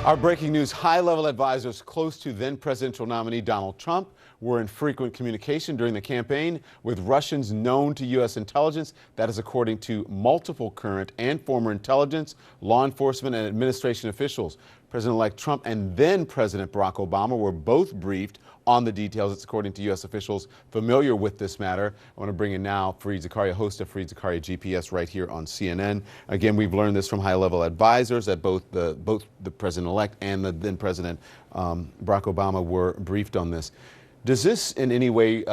Our breaking news, high-level advisors close to then-presidential nominee Donald Trump were in frequent communication during the campaign with Russians known to U.S. intelligence. That is according to multiple current and former intelligence, law enforcement, and administration officials. President-elect Trump and then-President Barack Obama were both briefed on the details. It's according to U.S. officials familiar with this matter. I want to bring in now Fareed Zakaria, host of Fareed Zakaria GPS right here on CNN. Again, we've learned this from high-level advisors that both the president-elect and the then-president Barack Obama were briefed on this. Does this in any way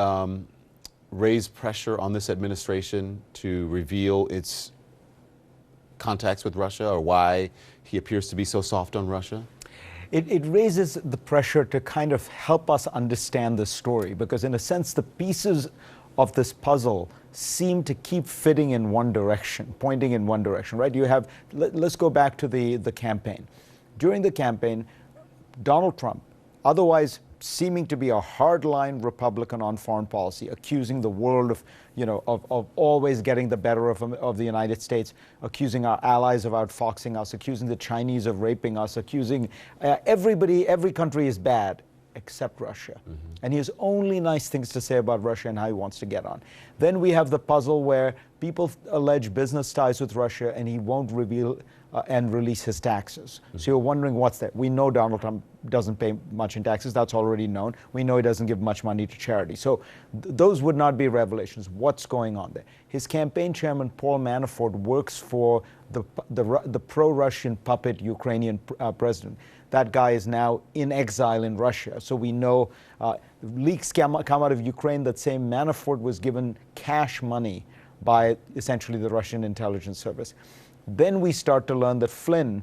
raise pressure on this administration to reveal its contacts with Russia, or why he appears to be so soft on Russia? It raises the pressure to kind of help us understand the story, because in a sense the pieces of this puzzle seem to keep fitting in one direction, pointing in one direction, right? You have, let's go back to the campaign. During the campaign, Donald Trump, otherwise seeming to be a hardline Republican on foreign policy, accusing the world of, of always getting the better of the United States, accusing our allies of outfoxing us, accusing the Chinese of raping us, accusing every country is bad except Russia. And he has only nice things to say about Russia and how he wants to get on. Then we have the puzzle where people allege business ties with Russia and he won't reveal and release his taxes. So you're wondering what's that? We know Donald Trump doesn't pay much in taxes. That's already known. We know he doesn't give much money to charity. So those would not be revelations. What's going on there? His campaign chairman, Paul Manafort, works for the pro-Russian puppet Ukrainian president. That guy is now in exile in Russia. So we know leaks come out of Ukraine that say Manafort was given cash money by essentially the Russian intelligence service. Then we start to learn that Flynn,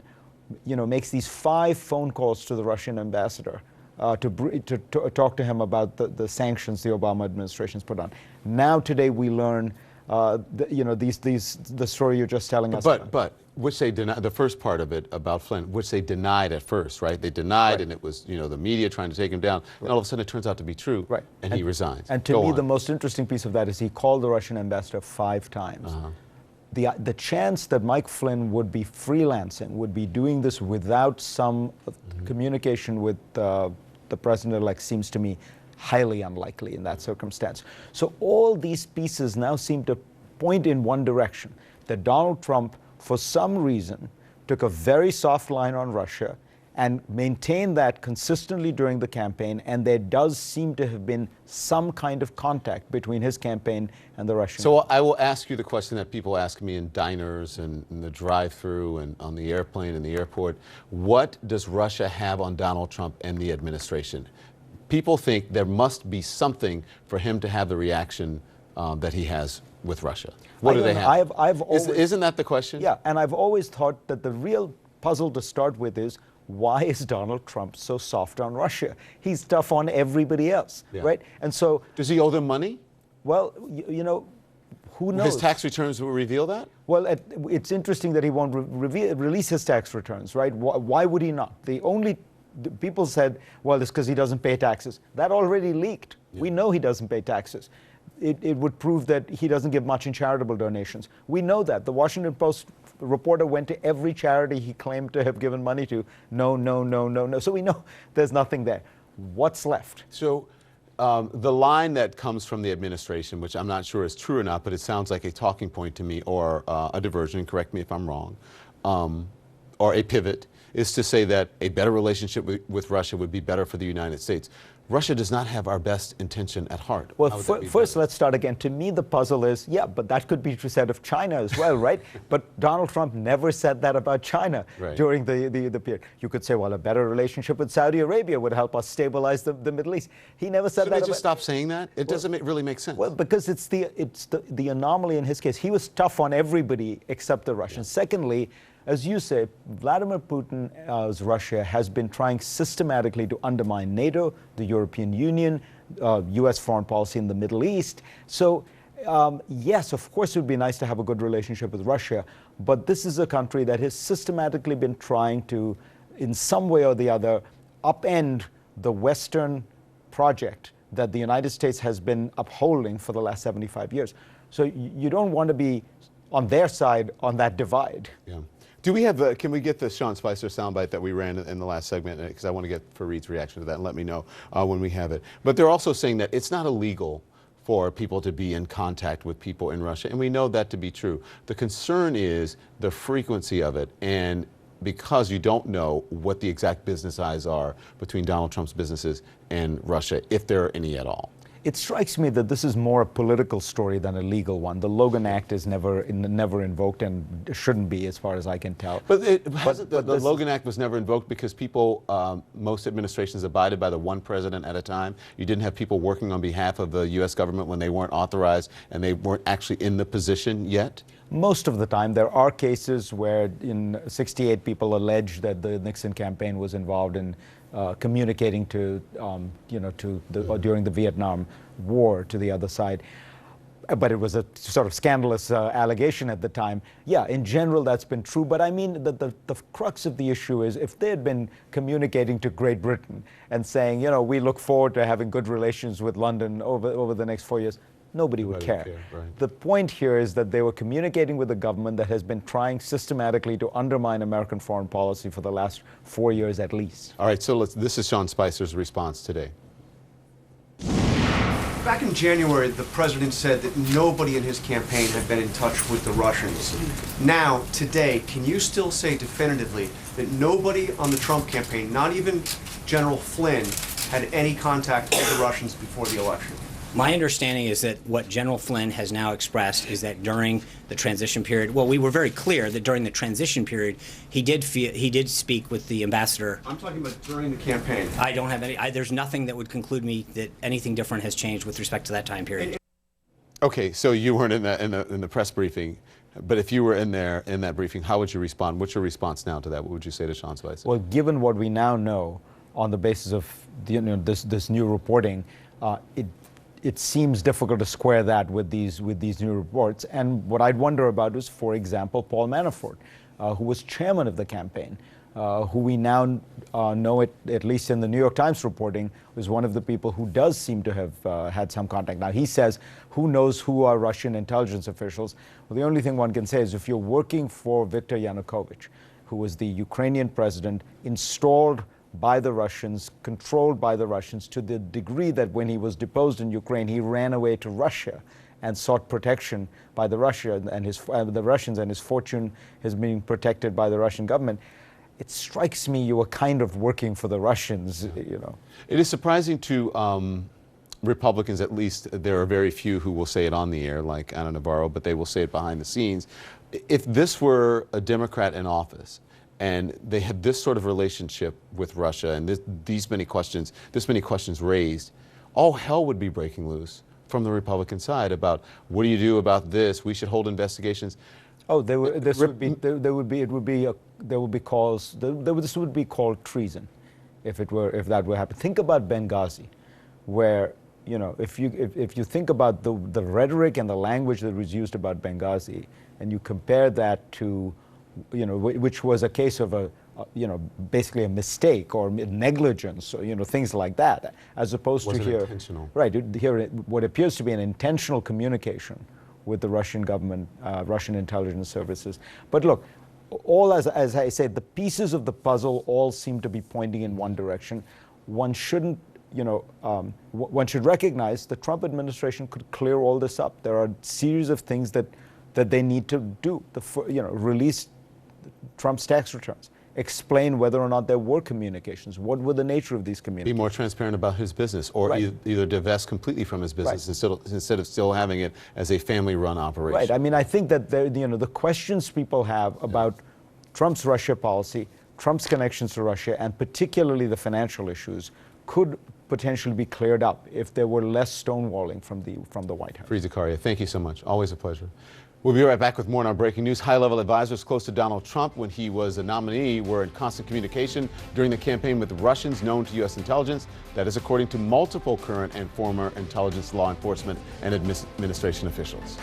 makes these 5 phone calls to the Russian ambassador to talk to him about the sanctions the Obama administration's put on. Now today we learn, the story you're just telling us. But which they denied, the first part of it about Flynn, which they denied at first, right? They denied, right. And it was, the media trying to take him down. Right. And all of a sudden it turns out to be true, right. And he resigns. And to me, the most interesting piece of that is he called the Russian ambassador 5 times. The chance that Mike Flynn would be freelancing, would be doing this without some communication with the president-elect seems to me highly unlikely in that circumstance. So all these pieces now seem to point in one direction, that Donald Trump, for some reason, took a very soft line on Russia and maintained that consistently during the campaign, and there does seem to have been some kind of contact between his campaign and the Russian. So I will ask you the question that people ask me in diners and in the drive-through and on the airplane and the airport. What does Russia have on Donald Trump and the administration? People think there must be something for him to have the reaction that he has with Russia. What do they have? Isn't that the question? Yeah, and I've always thought that the real puzzle to start with is, why is Donald Trump so soft on Russia? He's tough on everybody else, right? And so... Does he owe them money? Well, who knows? His tax returns will reveal that? Well, it's interesting that he won't release his tax returns, right? Why would he not? People said, well, it's because he doesn't pay taxes. That already leaked. Yeah. We know he doesn't pay taxes. It would prove that he doesn't give much in charitable donations. We know that. The Washington Post reporter went to every charity he claimed to have given money to. No, no, no, no, no. So we know there's nothing there. What's left? So the line that comes from the administration, which I'm not sure is true or not, but it sounds like a talking point to me, or a diversion, correct me if I'm wrong, or a pivot, is to say that a better relationship with Russia would be better for the United States. Russia does not have our best intention at heart. Well, first let's start again. To me, the puzzle is, but that could be said of China as well, right? But Donald Trump never said that about China during the period. You could say, well, a better relationship with Saudi Arabia would help us stabilize the Middle East. He never said that. Should they just stop saying that? It doesn't really make sense. Well, because it's the anomaly in his case. He was tough on everybody except the Russians. Yeah. Secondly, as you say, Vladimir Putin's Russia has been trying systematically to undermine NATO, the European Union, U.S. foreign policy in the Middle East. So, yes, of course it would be nice to have a good relationship with Russia, but this is a country that has systematically been trying to, in some way or the other, upend the Western project that the United States has been upholding for the last 75 years. So you don't want to be on their side on that divide. Yeah. Do we have can we get the Sean Spicer soundbite that we ran in the last segment? Because I want to get Fareed's reaction to that, and let me know when we have it. But they're also saying that it's not illegal for people to be in contact with people in Russia, and we know that to be true. The concern is the frequency of it, and because you don't know what the exact business ties are between Donald Trump's businesses and Russia, if there are any at all. It strikes me that this is more a political story than a legal one. The Logan Act is never invoked and shouldn't be, as far as I can tell. But the Logan Act was never invoked because people, most administrations abided by the one president at a time. You didn't have people working on behalf of the U.S. government when they weren't authorized and they weren't actually in the position yet? Most of the time. There are cases where in '68 people allege that the Nixon campaign was involved in communicating to, during the Vietnam War to the other side. But it was a sort of scandalous allegation at the time. Yeah, in general, that's been true. But I mean, the crux of the issue is if they had been communicating to Great Britain and saying, we look forward to having good relations with London over the next 4 years, nobody would care. Right. The point here is that they were communicating with a government that has been trying systematically to undermine American foreign policy for the last 4 years at least. All right, so this is Sean Spicer's response today. Back in January, the president said that nobody in his campaign had been in touch with the Russians. Now, today, can you still say definitively that nobody on the Trump campaign, not even General Flynn, had any contact with the Russians before the election? My understanding is that what General Flynn has now expressed is that during the transition period, well, we were very clear that during the transition period, he did speak with the ambassador. I'm talking about during the campaign. I don't have any. There's nothing that would conclude me that anything different has changed with respect to that time period. Okay, so you weren't in the press briefing, but if you were in that briefing, how would you respond? What's your response now to that? What would you say to Sean Spicer? Well, given what we now know on the basis of this new reporting, it seems difficult to square that with these new reports. And what I'd wonder about is, for example, Paul Manafort, who was chairman of the campaign, who we now know, at least in the New York Times reporting, was one of the people who does seem to have had some contact. Now, he says, who knows who are Russian intelligence officials? Well, the only thing one can say is if you're working for Viktor Yanukovych, who was the Ukrainian president, installed by the Russians, controlled by the Russians, to the degree that when he was deposed in Ukraine, he ran away to Russia and sought protection by the Russians, and his fortune is being protected by the Russian government. It strikes me you were kind of working for the Russians, It is surprising to Republicans, at least. There are very few who will say it on the air, like Ana Navarro, but they will say it behind the scenes. If this were a Democrat in office, and they had this sort of relationship with Russia and this many questions raised, all hell would be breaking loose from the Republican side about what do you do about this? We should hold investigations. Oh, this would be called treason, if that were happen. Think about Benghazi, where if you think about the rhetoric and the language that was used about Benghazi, and you compare that to which was a case of basically a mistake or negligence, or things like that, as opposed to here, intentional. Right here, what appears to be an intentional communication with the Russian government, Russian intelligence services. But look, all as I said, the pieces of the puzzle all seem to be pointing in one direction. One shouldn't, one should recognize the Trump administration could clear all this up. There are a series of things that they need to do. Release Trump's tax returns, explain whether or not there were communications, what were the nature of these communications. Be more transparent about his business, or Right. either divest completely from his business instead of still having it as a family-run operation. Right. I mean, I think that the questions people have about Trump's Russia policy, Trump's connections to Russia, and particularly the financial issues, could potentially be cleared up if there were less stonewalling from the White House. Fareed Zakaria, thank you so much. Always a pleasure. We'll be right back with more on our breaking news. High-level advisors close to Donald Trump when he was a nominee were in constant communication during the campaign with Russians known to U.S. intelligence. That is according to multiple current and former intelligence, law enforcement, and administration officials.